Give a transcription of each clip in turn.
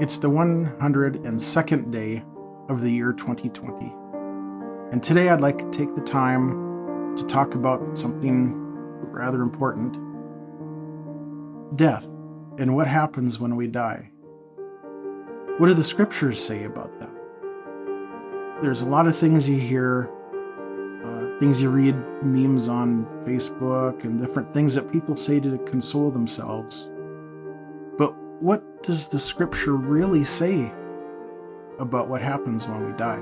It's the 102nd day of the year 2020. And today I'd like to take the time to talk about something rather important: death and what happens when we die. What do the scriptures say about that? There's a lot of things you hear, things you read, memes on Facebook, and different things that people say to console themselves. But what does the scripture really say about what happens when we die?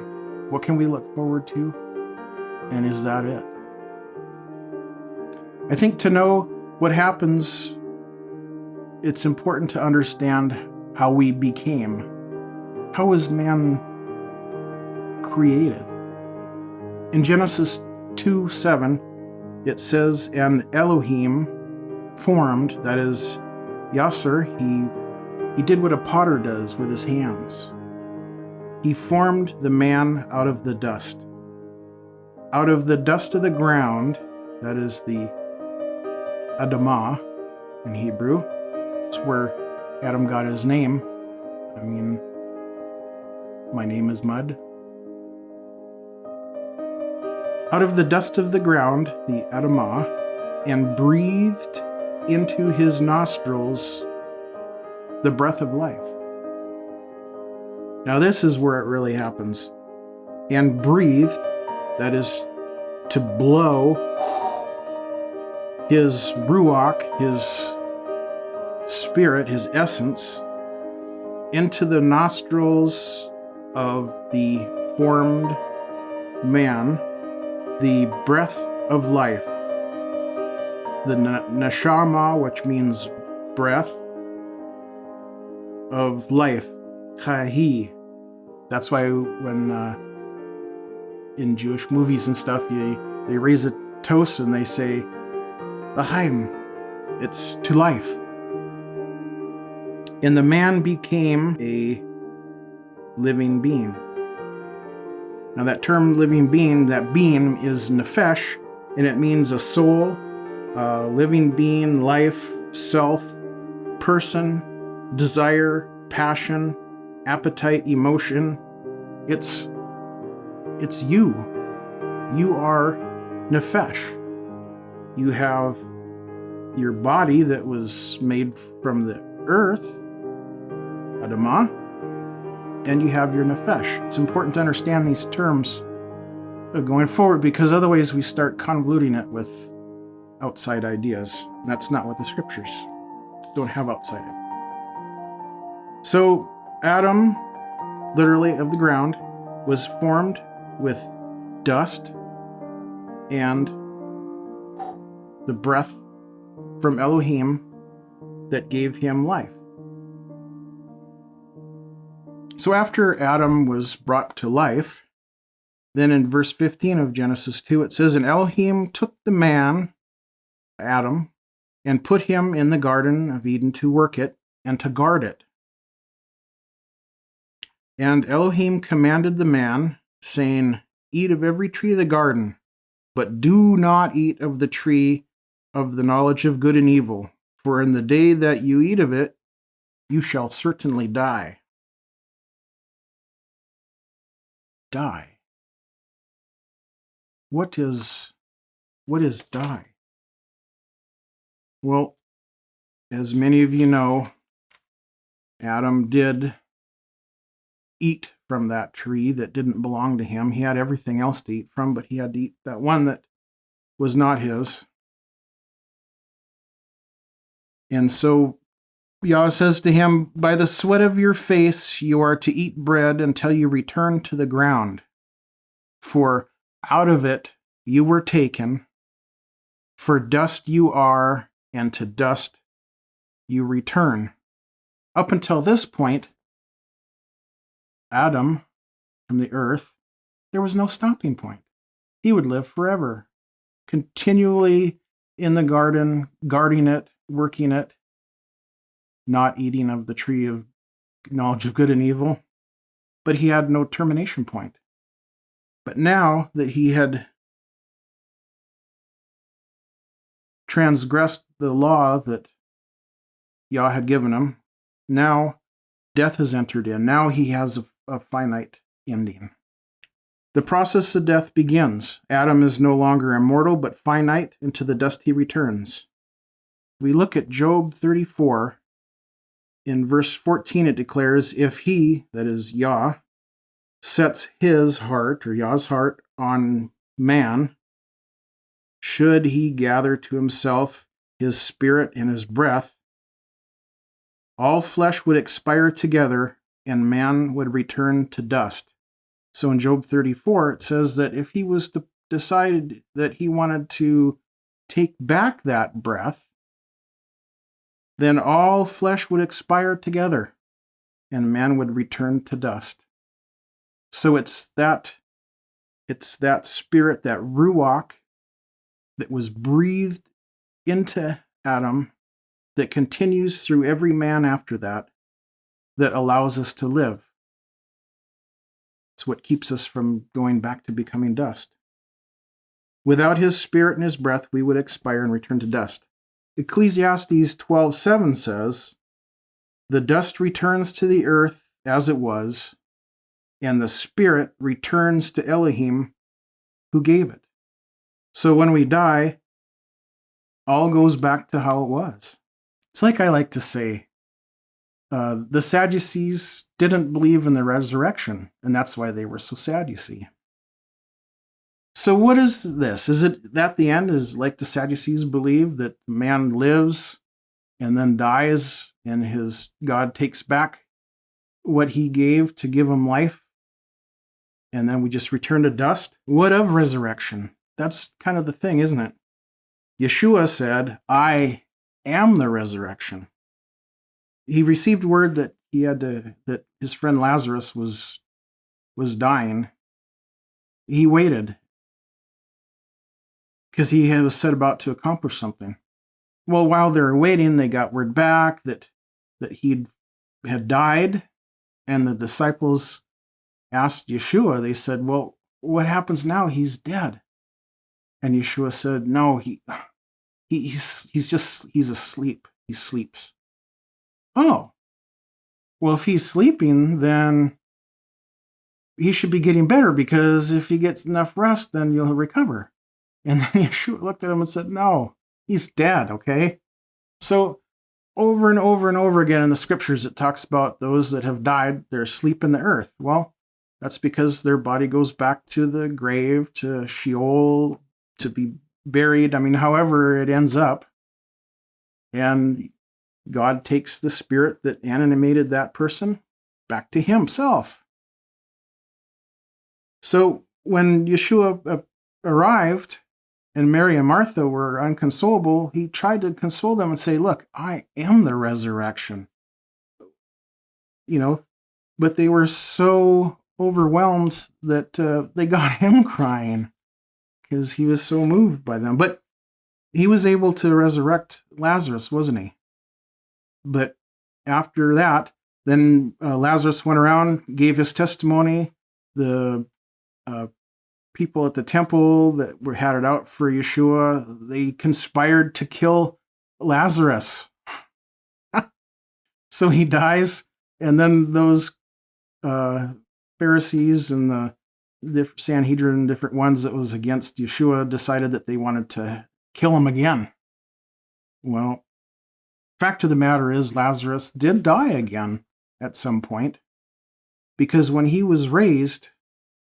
What can we look forward to? And is that it? I think to know what happens, it's important to understand how we became. How was man created? In Genesis 2:7, it says, "And Elohim formed," that is, Yasser, he did what a potter does with his hands. He formed the man out of the dust. Out of the dust of the ground, that is the Adamah in Hebrew. It's where Adam got his name. My name is mud. Out of the dust of the ground, the Adamah, and breathed into his nostrils the breath of life. Now this is where it really happens. And breathed, that is to blow his ruach, his spirit, his essence, into the nostrils of the formed man, the breath of life. The neshama, which means breath of life, chahi. That's why when in Jewish movies and stuff, they raise a toast and they say, "L'chaim," it's to life. And the man became a living being. Now that term living being, that being is nefesh, and it means a soul, living being, life, self, person, desire, passion, appetite, emotion. It's you. You are nefesh. You have your body that was made from the earth, Adamah, and you have your nefesh. It's important to understand these terms going forward, because otherwise we start convoluting it with outside ideas. That's not what the scriptures don't have outside it. So Adam, literally of the ground, was formed with dust and the breath from Elohim that gave him life. So after Adam was brought to life, then in verse 15 of Genesis 2, it says, "And Elohim took the man, Adam, and put him in the Garden of Eden to work it and to guard it. And Elohim commanded the man, saying, Eat of every tree of the garden, but do not eat of the tree of the knowledge of good and evil, for in the day that you eat of it, you shall certainly die." Die. What is die? Well, as many of you know, Adam did eat from that tree that didn't belong to him. He had everything else to eat from, but he had to eat that one that was not his. And so Yahweh says to him, "By the sweat of your face you are to eat bread until you return to the ground. For out of it you were taken, for dust you are, and to dust you return." Up until this point, Adam, from the earth, there was no stopping point. He would live forever, continually in the garden, guarding it, working it, not eating of the tree of knowledge of good and evil. But he had no termination point. But now that he had transgressed the law that Yah had given him, now Death has entered in. Now he has a finite ending. The process of death begins. Adam is no longer immortal, but finite, and to the dust he returns. We look at Job 34. In verse 14, it declares, if he, that is Yah, sets his heart, or Yah's heart, on man, should he gather to himself his spirit and his breath, all flesh would expire together, and man would return to dust. So in Job 34, it says that if he was to decide that he wanted to take back that breath, then all flesh would expire together, and man would return to dust. So it's that spirit, that ruach, that was breathed into Adam, that continues through every man after that, that allows us to live. It's what keeps us from going back to becoming dust. Without his spirit and his breath, we would expire and return to dust. Ecclesiastes 12:7 says, the dust returns to the earth as it was, and the spirit returns to Elohim who gave it. So when we die, all goes back to how it was. It's like I like to say, the Sadducees didn't believe in the resurrection, and that's why they were so sad, you see. So what is this? Is it that the end is like the Sadducees believe, that man lives and then dies, and his God takes back what he gave to give him life, and then we just return to dust? What of resurrection? That's kind of the thing, isn't it? Yeshua said, I am the resurrection. He received word that that his friend Lazarus was dying. He waited because he was set about to accomplish something. Well, while they were waiting, they got word back that he had died, and the disciples asked Yeshua, they said, well, what happens now? He's dead. And Yeshua said, no, he's asleep. He sleeps. Oh, well, if he's sleeping, then he should be getting better, because if he gets enough rest, then you'll recover. And then Yeshua looked at him and said, no, he's dead, okay? So over and over and over again in the scriptures, it talks about those that have died, they're asleep in the earth. Well, that's because their body goes back to the grave, to Sheol, to be buried. I mean, however it ends up. And God takes the spirit that animated that person back to himself. So when Yeshua arrived and Mary and Martha were inconsolable, he tried to console them and say, look, I am the resurrection. But they were so overwhelmed that they got him crying because he was so moved by them. But he was able to resurrect Lazarus, wasn't he? But after that, then Lazarus went around, gave his testimony. The people at the temple that had it out for Yeshua, they conspired to kill Lazarus. So he dies, and then those Pharisees and the Sanhedrin, different ones that was against Yeshua, decided that they wanted to kill him again. Well, fact of the matter is, Lazarus did die again at some point, because when he was raised,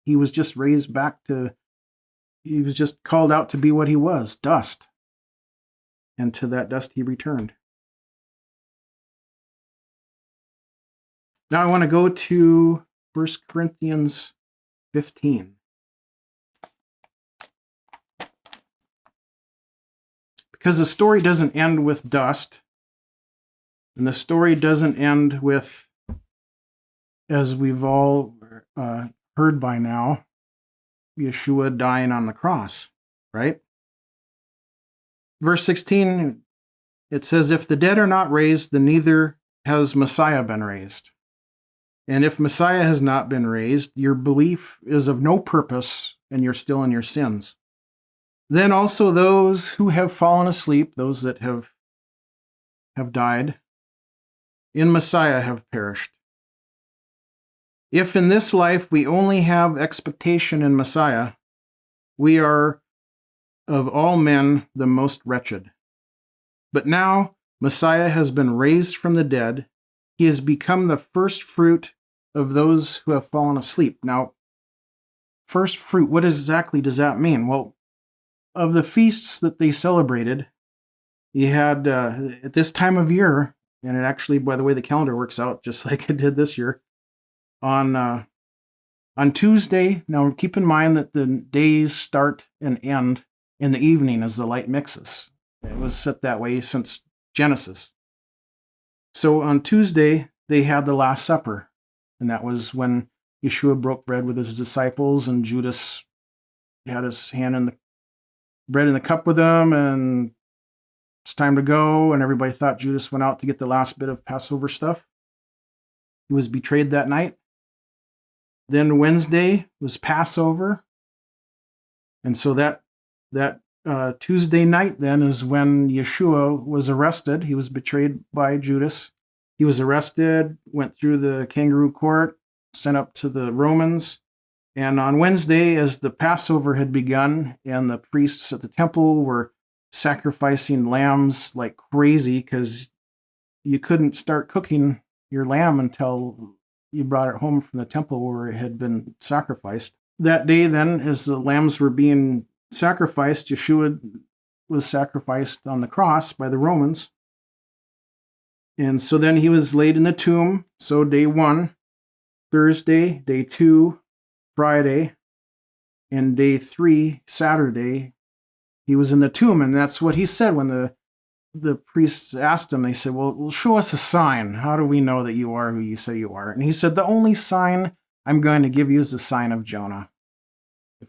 he was just raised back he was just called out to be what he was, dust. And to that dust he returned. Now I want to go to 1 Corinthians 15. Because the story doesn't end with dust. And the story doesn't end with, as we've all heard by now, Yeshua dying on the cross, right? Verse 16, it says, if the dead are not raised, then neither has Messiah been raised. And if Messiah has not been raised, your belief is of no purpose, and you're still in your sins. Then also those who have fallen asleep, those that have died in Messiah, have perished. If in this life we only have expectation in Messiah, we are of all men the most wretched. But now Messiah has been raised from the dead. He has become the first fruit of those who have fallen asleep. Now, first fruit, what exactly does that mean? Well, of the feasts that they celebrated, you had at this time of year, and it actually, by the way, the calendar works out just like it did this year, on Tuesday. Now, keep in mind that the days start and end in the evening as the light mixes. It was set that way since Genesis. So on Tuesday, they had the Last Supper, and that was when Yeshua broke bread with his disciples, and Judas had his hand in the bread in the cup with him, and it's time to go, and everybody thought Judas went out to get the last bit of Passover stuff. He was betrayed that night. Then Wednesday was Passover, and so that Tuesday night then is when Yeshua was arrested. He was betrayed by Judas. He was arrested, went through the kangaroo court, sent up to the Romans. And on Wednesday, as the Passover had begun and the priests at the temple were sacrificing lambs like crazy, because you couldn't start cooking your lamb until you brought it home from the temple where it had been sacrificed. That day then, as the lambs were being sacrificed, Yeshua was sacrificed on the cross by the Romans. And so then he was laid in the tomb. So day 1, Thursday, day 2, Friday, and day 3, Saturday, he was in the tomb. And that's what he said when the priests asked him. They said, well, show us a sign. How do we know that you are who you say you are? And he said, the only sign I'm going to give you is the sign of Jonah.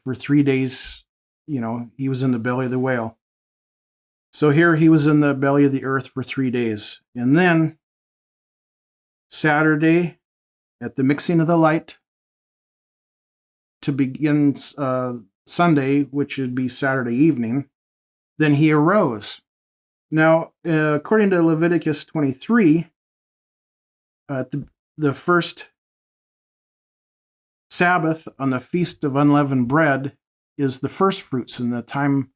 For 3 days, he was in the belly of the whale. So here he was in the belly of the earth for 3 days. And then Saturday, at the mixing of the light, to begin Sunday, which would be Saturday evening, then he arose. Now, according to Leviticus 23, the first Sabbath on the Feast of Unleavened Bread is the first fruits. In the time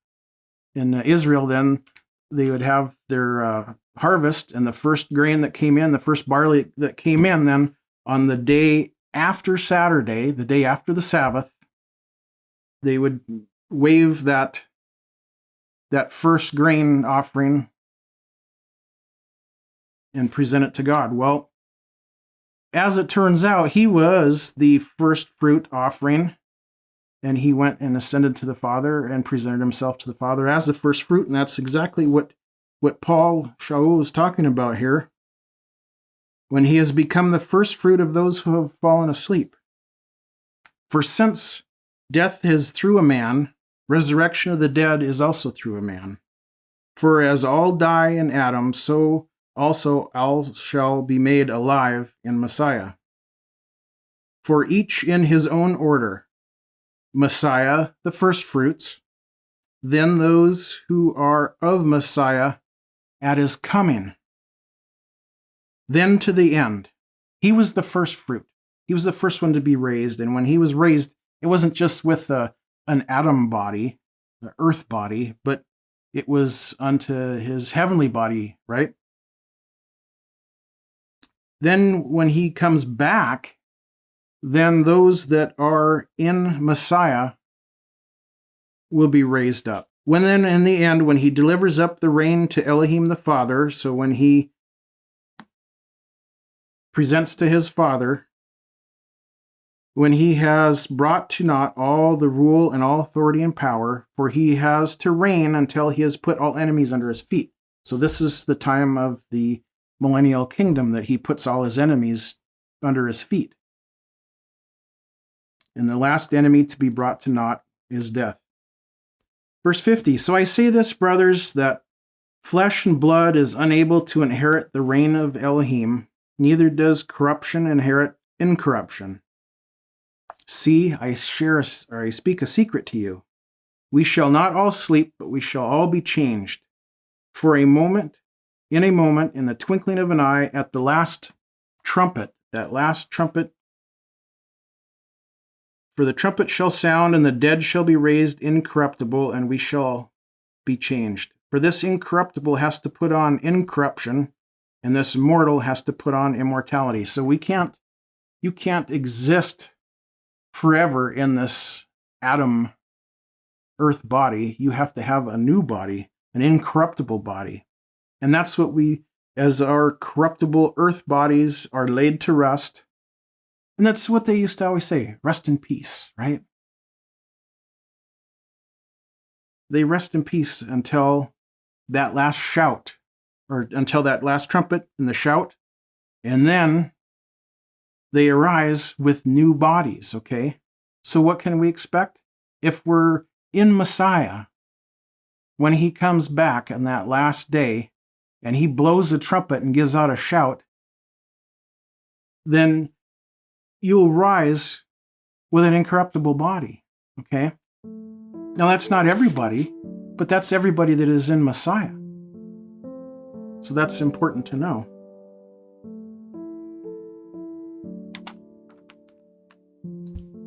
in Israel, then they would have their harvest, and the first grain that came in, the first barley that came in, then on the day after Saturday, the day after the Sabbath, they would wave that first grain offering and present it to God. Well, as it turns out, he was the first fruit offering, and he went and ascended to the Father and presented himself to the Father as the first fruit, and that's exactly what Paul Shaul was talking about here, when he has become the first fruit of those who have fallen asleep. For since death is through a man, resurrection of the dead is also through a man. For as all die in Adam, so also all shall be made alive in Messiah. For each in his own order: Messiah, the first fruits, then those who are of Messiah at his coming, then to the end. He was the first fruit. He was the first one to be raised, and when he was raised, it wasn't just with an Adam body, the earth body, but it was unto his heavenly body, right? Then when he comes back, then those that are in Messiah will be raised up. When then in the end, when he delivers up the reign to Elohim the Father, so when he presents to his Father, when he has brought to naught all the rule and all authority and power, for he has to reign until he has put all enemies under his feet. So this is the time of the millennial kingdom, that he puts all his enemies under his feet. And the last enemy to be brought to naught is death. Verse 50, so I say this, brothers, that flesh and blood is unable to inherit the reign of Elohim, neither does corruption inherit incorruption. See, I speak a secret to you. We shall not all sleep, but we shall all be changed. For a moment, in the twinkling of an eye, at the last trumpet, that last trumpet For the trumpet shall sound, and the dead shall be raised incorruptible, and we shall be changed. For this incorruptible has to put on incorruption, and this mortal has to put on immortality. So you can't exist forever in this Adam earth body. You have to have a new body, an incorruptible body. And that's what as our corruptible earth bodies are laid to rest. And that's what they used to always say, rest in peace, right? They rest in peace until that last shout, or until that last trumpet and the shout, and then they arise with new bodies, okay? So what can we expect? If we're in Messiah, when he comes back on that last day, and he blows the trumpet and gives out a shout, then you'll rise with an incorruptible body, okay? Now, that's not everybody, but that's everybody that is in Messiah. So that's important to know.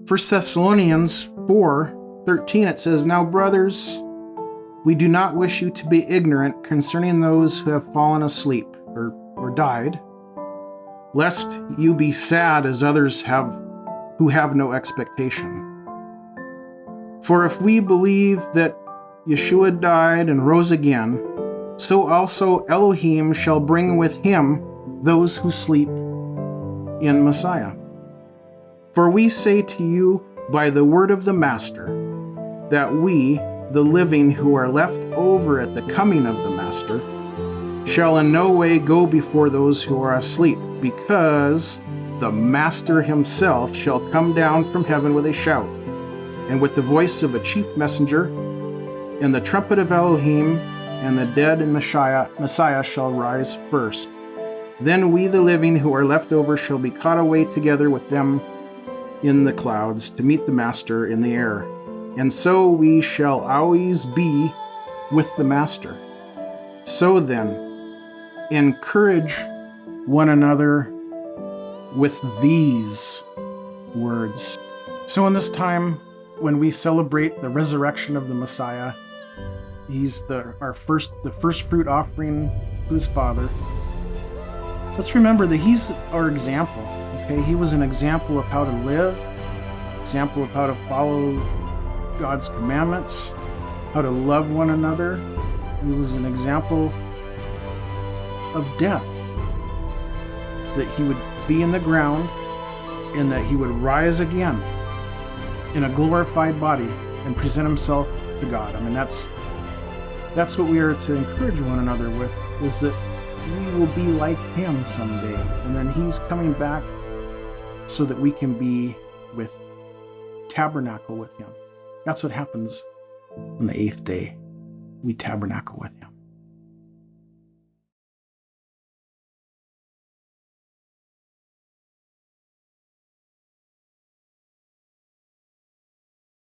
First Thessalonians 4:13, it says, Now, brothers, we do not wish you to be ignorant concerning those who have fallen asleep or died, lest you be sad as others who have no expectation. For if we believe that Yeshua died and rose again, so also Elohim shall bring with him those who sleep in Messiah. For we say to you by the word of the Master, that we, the living who are left over at the coming of the Master, shall in no way go before those who are asleep, because the Master himself shall come down from heaven with a shout, and with the voice of a chief messenger, and the trumpet of Elohim, and the dead in Messiah shall rise first. Then we, the living who are left over, shall be caught away together with them in the clouds to meet the Master in the air. And so we shall always be with the Master. So then, encourage one another with these words. So in this time, when we celebrate the resurrection of the Messiah, he's the first fruit offering to his Father. Let's remember that he's our example. Okay, he was an example of how to live, example of how to follow God's commandments, how to love one another. He was an example of death, that he would be in the ground and that he would rise again in a glorified body and present himself to God. I mean, that's what we are to encourage one another with, is that we will be like him someday, and then he's coming back so that we can be tabernacle with him. That's what happens on the 8th day. We tabernacle with him.